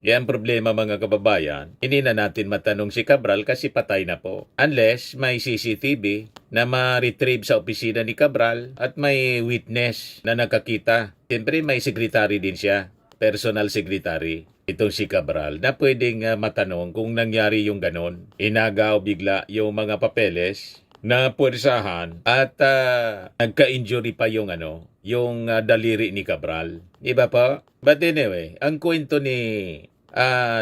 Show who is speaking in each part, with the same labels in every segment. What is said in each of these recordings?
Speaker 1: Yan problema mga kababayan, hindi na natin matanong si Cabral kasi patay na po. Unless may CCTV na ma-retrieve sa opisina ni Cabral at may witness na nakakita. Siyempre may secretary din siya, personal secretary. Itong si Cabral na pwedeng matanong kung nangyari yung ganon. Inagaw bigla yung mga papeles na puwersahan at nagka-injury pa yung daliri ni Cabral. Iba pa? But anyway, ang kwento ni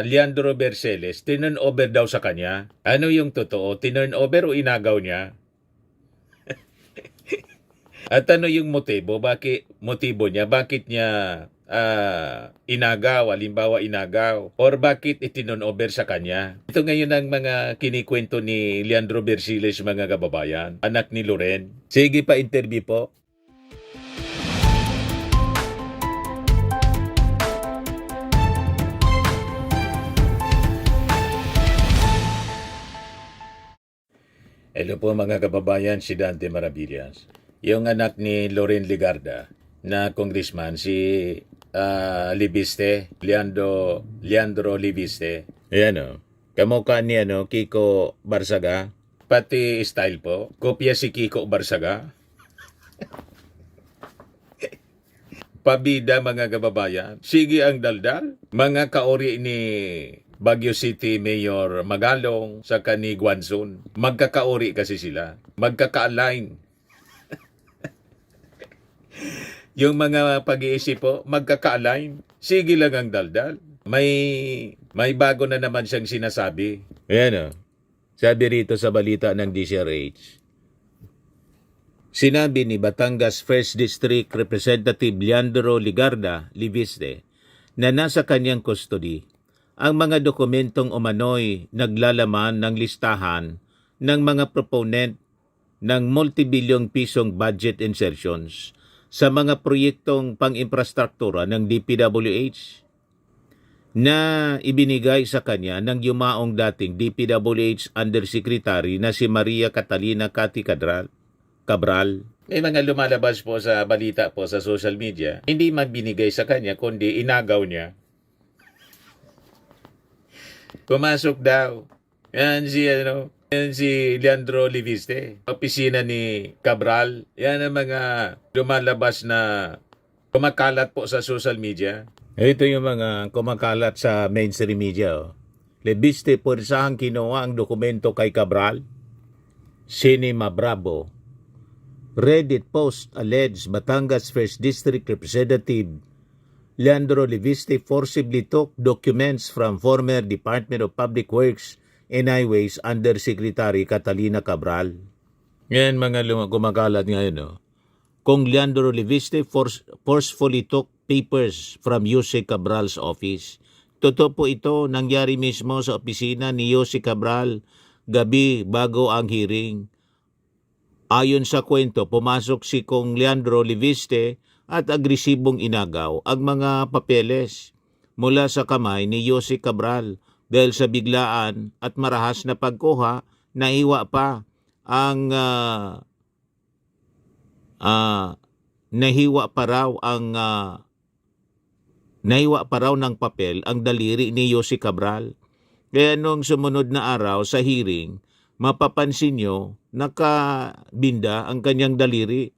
Speaker 1: Leandro Berceles, tinurn over daw sa kanya. Ano yung totoo? Tinurn over o inagaw niya? At ano yung motibo niya? Bakit niya inagaw, halimbawa inagaw? Or bakit itinurn over sa kanya? Ito ngayon ang mga kinikwento ni Leandro Berceles, mga kababayan. Anak ni Loren. Sige pa, interview po. Hello po mga kababayan, si Dante Maravillas. Yung anak ni Loren Legarda na congressman, si Libiste, Leandro Libiste. Ayan o. Kamukha ni Kiko Barsaga. Pati style po. Kopya si Kiko Barsaga. Pabida mga kababayan. Sige ang daldal. Mga kaori ni Baguio City Mayor Magalong sa ni Guanzon. Magkakaori kasi sila. Magkaka-align. Yung mga pag-iisip po, magkaka-align. Sige lang ang daldal. May bago na naman siyang sinasabi. Ayan o. Sabi rito sa balita ng DCRH. Sinabi ni Batangas 1st District Representative Leandro Legarda Libiste na nasa kanyang custody ang mga dokumentong umano'y naglalaman ng listahan ng mga proponent ng multibilyong pisong budget insertions sa mga proyektong pang-infrastruktura ng DPWH na ibinigay sa kanya ng yumaong dating DPWH Undersecretary na si Maria Catalina Cathy Cabral. May mga lumalabas po sa balita po sa social media, hindi man binigay sa kanya kundi inagaw niya. Pumasok daw. Yan si Leandro Liviste. Opisina ni Cabral. Yan ang mga lumalabas na kumakalat po sa social media. Ito yung mga kumakalat sa mainstream media. Oh. Liviste, puwersahang kinuha ang dokumento kay Cabral. Cinema Bravo. Reddit post alleged Batangas 1st District Representative Leandro Liviste forcibly took documents from former Department of Public Works and Highways Undersecretary Catalina Cabral. Ngayon mga kumakalat ngayon, no? Kung Leandro Liviste forcefully took papers from Jose Cabral's office. Totoo po ito, nangyari mismo sa opisina ni Jose Cabral gabi bago ang hearing. Ayon sa kwento, pumasok si Kong Leandro Liviste at agresibong inagaw ang mga papeles mula sa kamay ni Jose Cabral dahil sa biglaan at marahas na pagkuha, nahiwa pa ang nahiwa pa raw ng papel ang daliri ni Jose Cabral. Kaya nung sumunod na araw sa hearing, mapapansin nyo, nakabinda ang kanyang daliri.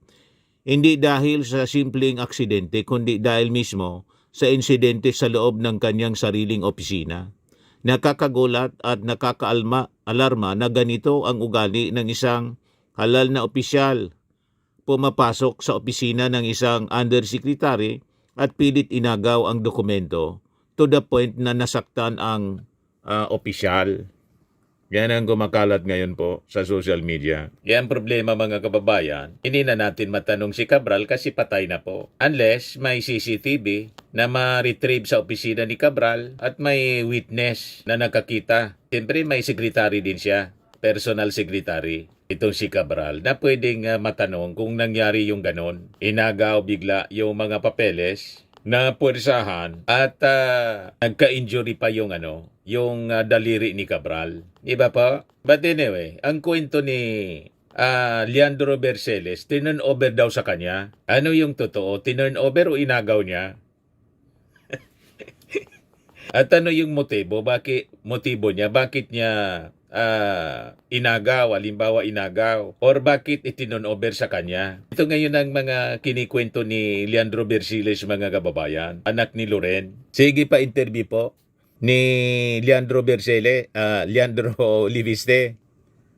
Speaker 1: Hindi dahil sa simpleng aksidente, kundi dahil mismo sa insidente sa loob ng kanyang sariling opisina. Nakakagulat at nakakaalarma na ganito ang ugali ng isang halal na opisyal. Pumapasok sa opisina ng isang undersecretary at pilit inagaw ang dokumento to the point na nasaktan ang opisyal. Yan ang kumakalat ngayon po sa social media. Yan problema mga kababayan. Hindi na natin matanong si Cabral kasi patay na po. Unless may CCTV na ma-retrieve sa opisina ni Cabral at may witness na nakakita. Siyempre may secretary din siya, personal secretary. Itong si Cabral na pwedeng matanong kung nangyari yung ganon. Inagaw bigla yung mga papeles na puwersahan at nagka-injury pa yung daliri ni Cabral. Iba pa? But anyway, ang kwento ni Leandro Berceles, tinurn over daw sa kanya. Ano yung totoo? Tinurn over o inagaw niya? At ano yung motibo niya? Bakit niya inagaw, halimbawa inagaw, or bakit itinonover sa kanya? Ito ngayon ang mga kinikwento ni Leandro Bersiles, mga kababayan, anak ni Loren. Sige pa interview po ni Leandro Bersiles, Leandro Liviste.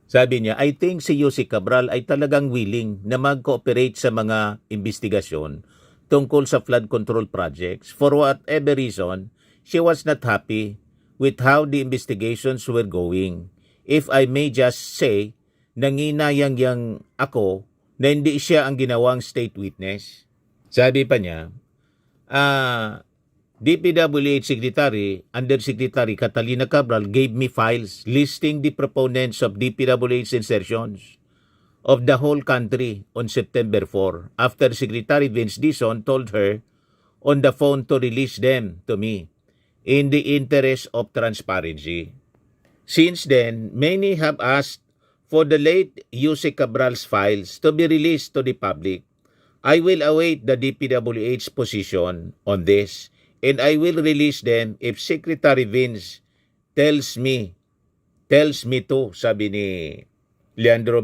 Speaker 1: Sabi niya, I think si Yusek Cabral ay talagang willing na mag-cooperate sa mga investigasyon tungkol sa flood control projects. For whatever reason, she was not happy with how the investigations were going. If I may just say, nanginayang yang ako na hindi siya ang ginawang state witness. Sabi pa niya, DPWH Secretary, Undersecretary Catalina Cabral gave me files listing the proponents of DPWH insertions of the whole country on September 4 after Secretary Vince Dizon told her on the phone to release them to me in the interest of transparency. Since then, many have asked for the late Yusek Cabral's files to be released to the public. I will await the DPWH position on this, and I will release them if Secretary Vince tells me to, sabi ni Leandro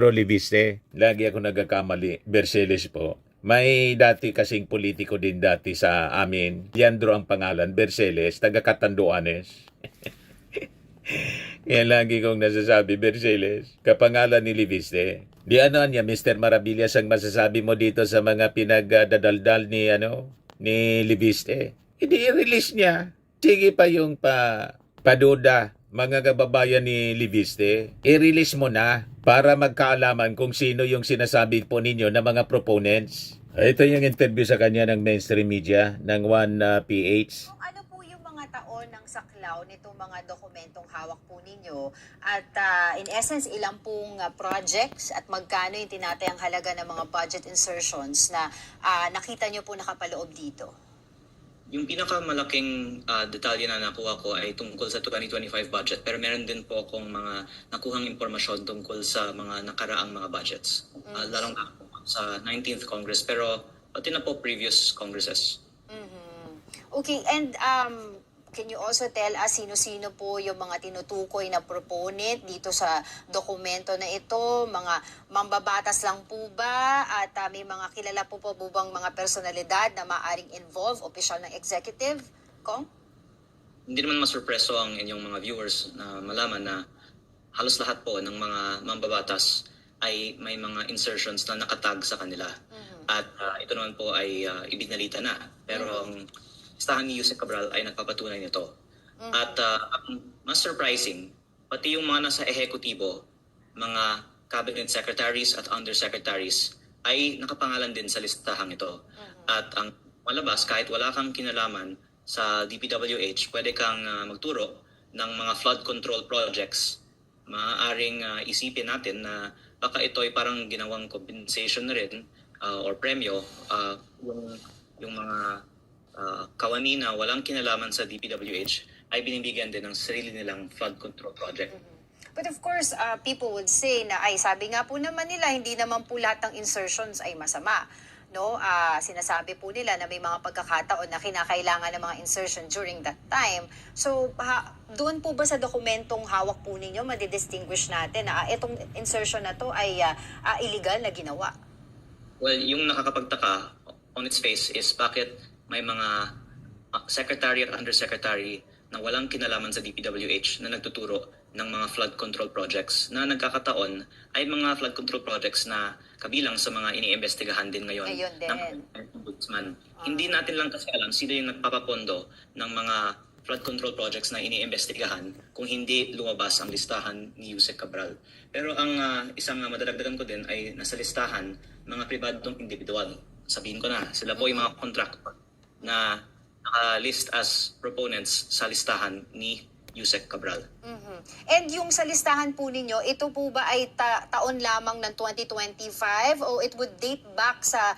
Speaker 1: Liviste. Lagi ako nagkakamali. Berseles po. May dati kasing politiko din dati sa amin. Leandro ang pangalan. Berseles, taga Catanduanes. Yan lagi kong nasasabi, Berseles. Kapangalan ni Liviste. Di ano niya, Mr. Maravillas, ang masasabi mo dito sa mga pinagdadaldal ni Liviste? Hindi i-release niya. Sige pa yung paduda, mga kababayan ni Liviste. I-release mo na para magkaalaman kung sino yung sinasabi po ninyo na mga proponents. Ito yung interview sa kanya ng mainstream media ng 1PH.
Speaker 2: Ano po yung mga taon ng saklaw nitong mga dokumentong hawak po ninyo? At in essence, ilang pong projects at magkano yung tinatayang halaga ng mga budget insertions na nakita nyo po nakapaloob dito?
Speaker 3: Yung pinakamalaking detalye na nakuha ko ay tungkol sa 2025 budget, pero meron din po akong mga nakuhang impormasyon tungkol sa mga nakaraang mga budgets. Lalong sa 19th Congress, pero pati na po previous Congresses.
Speaker 2: Okay, and can you also tell us sino-sino po yung mga tinutukoy na proponent dito sa dokumento na ito? Mga mambabatas lang po ba? At may mga kilala po bang mga personalidad na maaring involve, opisyal ng executive? Kong?
Speaker 3: Hindi naman masurpreso ang inyong mga viewers na malaman na halos lahat po ng mga mambabatas ay may mga insertions na nakatag sa kanila. At ito naman po ay ibinalita na. Pero ang listahan ni Yusek Cabral ay nagpapatunay nito. At ang mas surprising, pati yung mga nasa ehekutibo, mga cabinet secretaries at undersecretaries ay nakapangalan din sa listahang ito. At ang malabas, kahit wala kang kinalaman sa DPWH, pwede kang magturo ng mga flood control projects. Maaaring isipin natin na baka ito ay parang ginawang compensation na rin or premyo yung mga kawani na walang kinalaman sa DPWH ay binibigyan din ng sarili nilang flood control project.
Speaker 2: But of course, people would say na ay sabi nga po naman nila hindi naman po lahat ng insertions ay masama. No, sinasabi po nila na may mga pagkakataon na kinakailangan ng mga insertion during that time. So, doon po ba sa dokumentong hawak po ninyo, madidistinguish natin na itong insertion na to ay illegal na ginawa?
Speaker 3: Well, yung nakakapagtaka on its face is bakit may mga secretary at undersecretary na walang kinalaman sa DPWH na nagtuturo ng mga flood control projects na nagkakataon ay mga flood control projects na kabilang sa mga iniimbestigahan din ngayon ng Ombudsman. Hindi natin lang kasi alam sino yung nagpapapondo ng mga flood control projects na iniimbestigahan kung hindi lumabas ang listahan ni Yusek Cabral. Pero ang isang madadagdagan ko din ay nasa listahan mga pribadong individual. Sabihin ko na, sila po yung mga contractor na naka-list as proponents sa listahan ni Yusek Cabral.
Speaker 2: And yung sa listahan po ninyo, ito po ba ay taon lamang ng 2025 o it would date back sa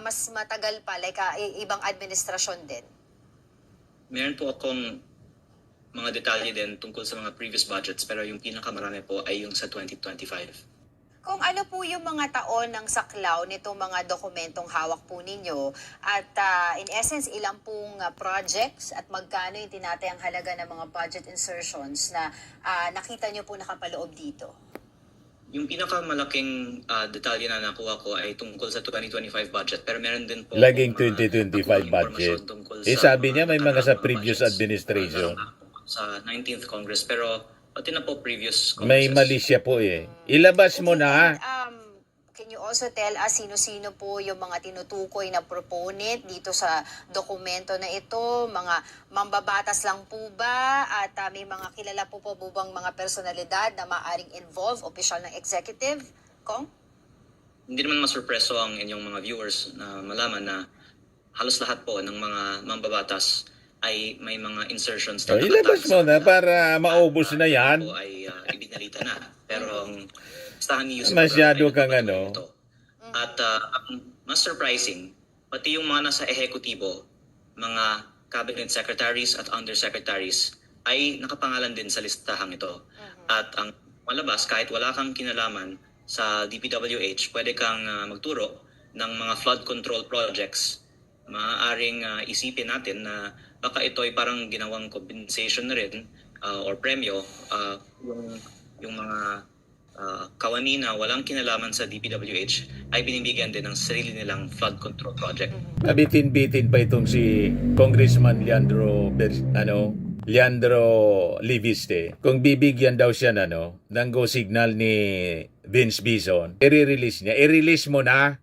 Speaker 2: mas matagal pa, like ibang administrasyon din?
Speaker 3: Meron po akong mga detalye din tungkol sa mga previous budgets pero yung pinakamarami po ay yung sa 2025.
Speaker 2: Kung ano po yung mga taon ng saklaw nitong mga dokumentong hawak po ninyo at in essence ilang pong projects at magkano yung tinatayang halaga ng mga budget insertions na nakita nyo po nakapaloob dito?
Speaker 3: Yung pinakamalaking detalye na nakuha ko ay tungkol sa 2025 budget, pero meron din po
Speaker 4: Laging
Speaker 3: akong,
Speaker 4: 2025
Speaker 3: nakuhang
Speaker 4: budget.
Speaker 3: impormasyon tungkol
Speaker 4: Sabi niya may mga sa
Speaker 3: nakaraang
Speaker 4: previous
Speaker 3: budgets,
Speaker 4: administration.
Speaker 3: sa 19th Congress, pero pati na po previous
Speaker 4: May
Speaker 3: Congresses.
Speaker 4: mali siya po eh. Ilabas mo na.
Speaker 2: And, can you also tell us sino-sino po yung mga tinutukoy na proponent dito sa dokumento na ito? Mga mambabatas lang po ba? At may mga kilala po bang mga personalidad na maaring involve, opisyal ng executive? Kong?
Speaker 3: Hindi naman masurpreso ang inyong mga viewers na malaman na halos lahat po ng mga mambabatas ay may mga insertions
Speaker 4: Oh, ilabas mo na para maubos na yan.
Speaker 3: Po ay ibinalita na. Pero ang listahan ni Yusuf
Speaker 4: Masyado
Speaker 3: Cabral ay
Speaker 4: kang
Speaker 3: nakapatuloy
Speaker 4: ano.
Speaker 3: ito. At ang mas surprising, pati yung mga nasa ehekutibo, mga cabinet secretaries at undersecretaries ay nakapangalan din sa listahang ito. At ang malabas, kahit wala kang kinalaman sa DPWH, pwede kang magturo ng mga flood control projects. Maaaring isipin natin na baka ito ay parang ginawang compensation na rin or premyo yung mga kawani na walang kinalaman sa DPWH ay binibigyan din ng sarili nilang flood control project.
Speaker 4: Nabitin-bitin pa itong si Congressman Leandro Liviste. Kung bibigyan daw siya ng go signal ni Vince Bison, i-release niya. I-release mo na.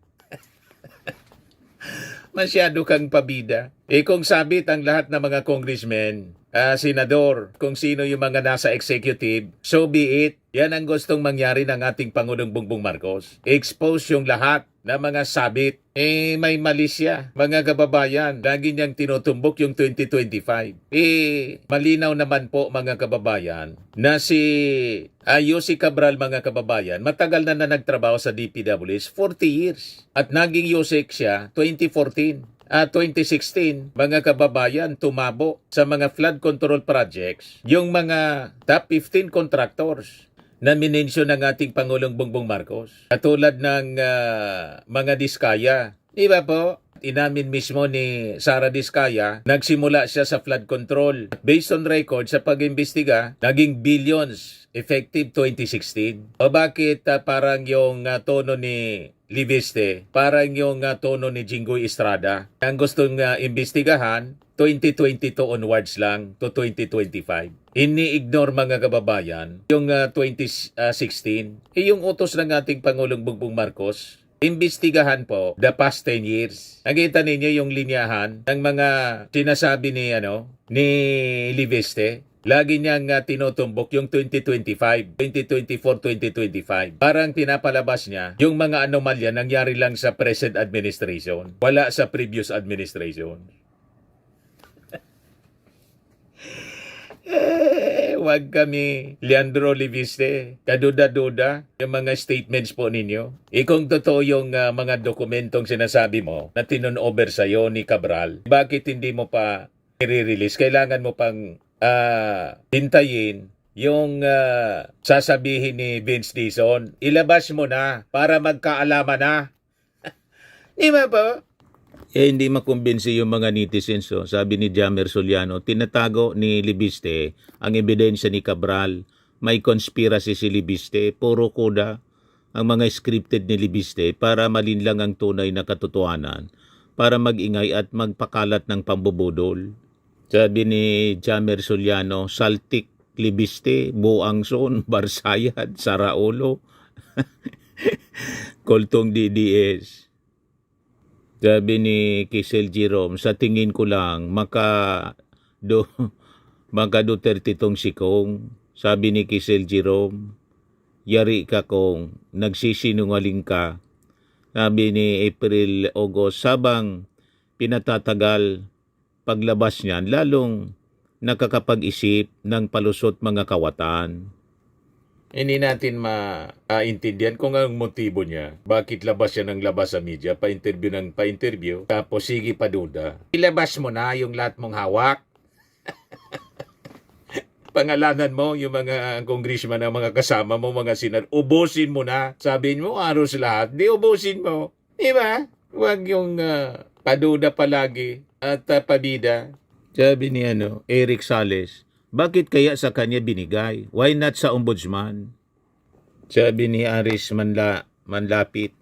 Speaker 4: Masyado kang pabida. Kung sabit ang lahat ng mga congressmen, senador, kung sino yung mga nasa executive, so be it. Yan ang gustong mangyari ng ating Pangulong Bongbong Marcos. Expose yung lahat na mga sabit. May mali siya. Mga kababayan, lagi niyang tinutumbok yung 2025. Malinaw naman po mga kababayan na si Yossi Cabral mga kababayan, matagal na nagtrabaho sa DPWH, 40 years. At naging Yosek siya 2014. 2016, mga kababayan, tumabo sa mga flood control projects yung mga top 15 contractors na minensyon ng ating Pangulong Bongbong Marcos. Katulad ng mga Diskaya. Di ba po? Inamin mismo ni Sara Diskaya, nagsimula siya sa flood control. Based on record sa pag-imbestiga, naging billions effective 2016. O bakit parang yung tono ni Liviste, parang yung tono ni Jinggoy Estrada? Ang gustong imbestigahan, 2022 onwards lang to 2025. Ini-ignore mga kababayan yung 2016. Yung utos ng ating Pangulong Bongbong Marcos, imbestigahan po the past 10 years. Nakita ninyo yung linyahan ng mga sinasabi ni Liviste. Lagi niyang tinutumbok yung 2025, 2024, 2025. Parang pinapalabas niya yung mga anomalya nangyari lang sa present administration. Wala sa previous administration. Wag kami, Leandro Liviste, kaduda-duda yung mga statements po ninyo. Kung totoo yung mga dokumentong sinasabi mo na tinun-over sa'yo ni Cabral, bakit hindi mo pa i-release? Kailangan mo pang hintayin yung sasabihin ni Vince Dizon. Ilabas mo na para magkaalaman na. Di ba po?
Speaker 1: Hindi makumbinsi yung mga netizens. Sabi ni Jamer Soliano, tinatago ni Libiste ang ebidensya ni Cabral. May conspiracy si Libiste, puro kuda ang mga scripted ni Libiste para malinlang ang tunay na katotohanan, para magingay at magpakalat ng pambubudol. Sabi ni Jamer Soliano, Saltik, Libiste, Buangson, Barsayad, Saraulo, Koltong DDS. Sabi ni Kisel Jerome, sa tingin ko lang, maka Duterte tong sikong. Sabi ni Kisel Jerome, yari ka kung nagsisinungaling ka. Sabi ni April August, sabang pinatatagal paglabas niyan, lalong nakakapag-isip ng palusot mga kawatan.
Speaker 4: Hindi natin maintindihan kung anong motibo niya. Bakit labas siya ng labas sa media, pa-interview ng pa-interview, tapos sige pa duda. Ilabas mo na yung lahat mong hawak. pangalanan mo yung mga congressman ng mga kasama mo, mga senador. Ubusin mo na. Sabihin mo, aros lahat. Di ubusin mo. Di ba? Huwag yung paduda palagi at pabida. Sabi ni Eric Sales, bakit kaya sa kanya binigay? Why not sa ombudsman? Sabi ni Aris Manlapit,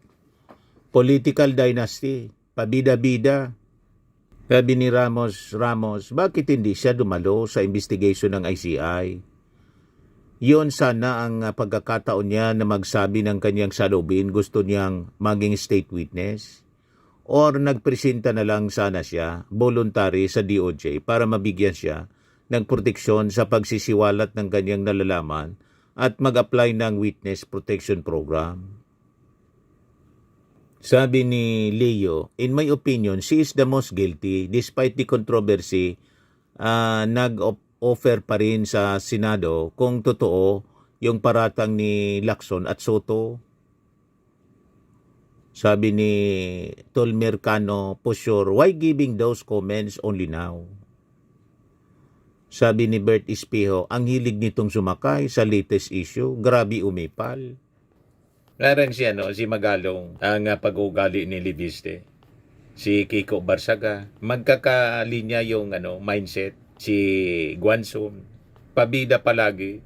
Speaker 4: political dynasty, pabida-bida. Sabi ni Ramos, bakit hindi siya dumalo sa investigation ng ICI? Yun sana ang pagkakataon niya na magsabi ng kanyang salubin, gusto niyang maging state witness. Or nagpresenta na lang sana siya, voluntary sa DOJ para mabigyan siya ng proteksyon sa pagsisiwalat ng kanyang nalalaman at mag-apply ng witness protection program. Sabi ni Leo, in my opinion, she is the most guilty. Despite the controversy, nag-offer pa rin sa Senado kung totoo yung paratang ni Lacson at Soto. Sabi ni Tolmercano, for sure, why giving those comments only now? Sabi ni Bert Espejo, ang hilig nitong sumakay sa latest issue, grabe umipal. Parang si Magalong, ang pag-ugali ni Libiste. Si Kiko Barsaga, magkakalinya yung mindset. Si Guanzon, pabida palagi.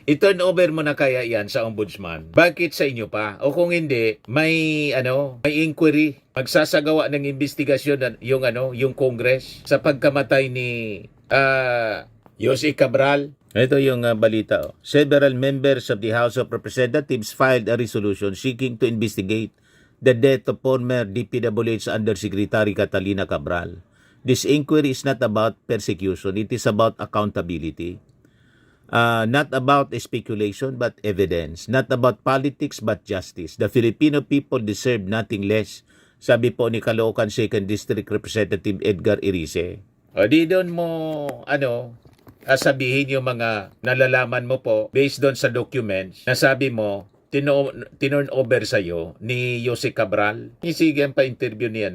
Speaker 4: I-turn over mo na kaya yan sa ombudsman. Bakit sa inyo pa? O kung hindi, may inquiry. Magsasagawa ng investigasyon yung Congress sa pagkamatay ni Yossi Cabral. Ito yung balita. Several members of the House of Representatives filed a resolution seeking to investigate the death of former DPWH Undersecretary Catalina Cabral. This inquiry is not about persecution. It is about accountability. Not about speculation but evidence. Not about politics but justice. The Filipino people deserve nothing less. Sabi po ni Caloocan 2nd District Representative Edgar Irice. O di doon mo, sabihin yung mga nalalaman mo po based doon sa documents na sabi mo, tinurn over sa'yo ni Yossi Cabral. Sige pa interview ni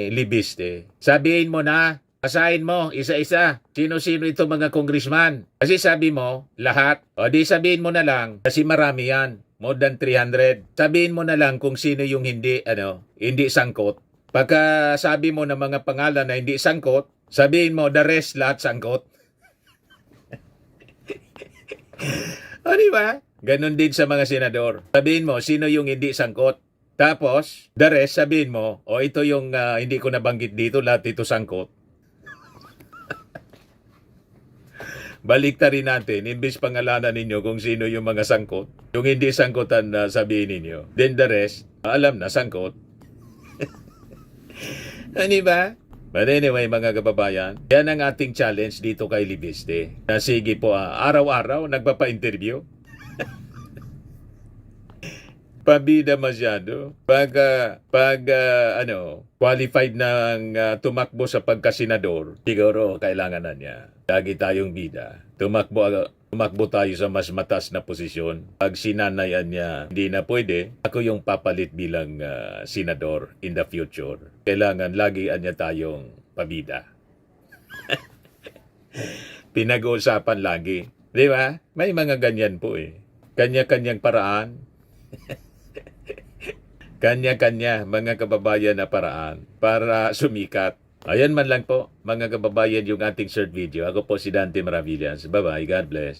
Speaker 4: Libiste. Sabihin mo na, asahin mo, isa-isa. Sino-sino itong mga congressman? Kasi sabi mo, lahat. O di sabihin mo na lang, kasi marami yan. More than 300. Sabihin mo na lang kung sino yung hindi sangkot. Pagka sabi mo ng mga pangalan na hindi sangkot, sabihin mo, the rest, lahat sangkot. O di ba? Ganon din sa mga senador. Sabihin mo, sino yung hindi sangkot. Tapos, the rest, sabihin mo, ito yung hindi ko nabanggit dito, lahat ito sangkot. Baliktarin natin, imbis pangalanan ninyo kung sino yung mga sangkot. Yung hindi sangkotan na sabihin ninyo. Then the rest, alam na sangkot. Ano ba? But anyway, mga kababayan, yan ang ating challenge dito kay Libiste. Na sige po, araw-araw nagpapa-interview. Pabida masyado. Pag qualified ng tumakbo sa pagkasenador, siguro kailangan na niya. Lagi tayong bida. Tumakbo tayo sa mas matas na posisyon. Pag sinanayan niya, hindi na pwede. Ako yung papalit bilang senador in the future. Kailangan lagian niya tayong pabida. Pinag-uusapan lagi. Di ba? May mga ganyan po eh. Kanya-kanyang paraan. Kanya-kanya mga kababayan na paraan para sumikat. Ayan man lang po mga kababayan yung ating short video. Ako po si Dante Maravillas. Bye-bye. God bless.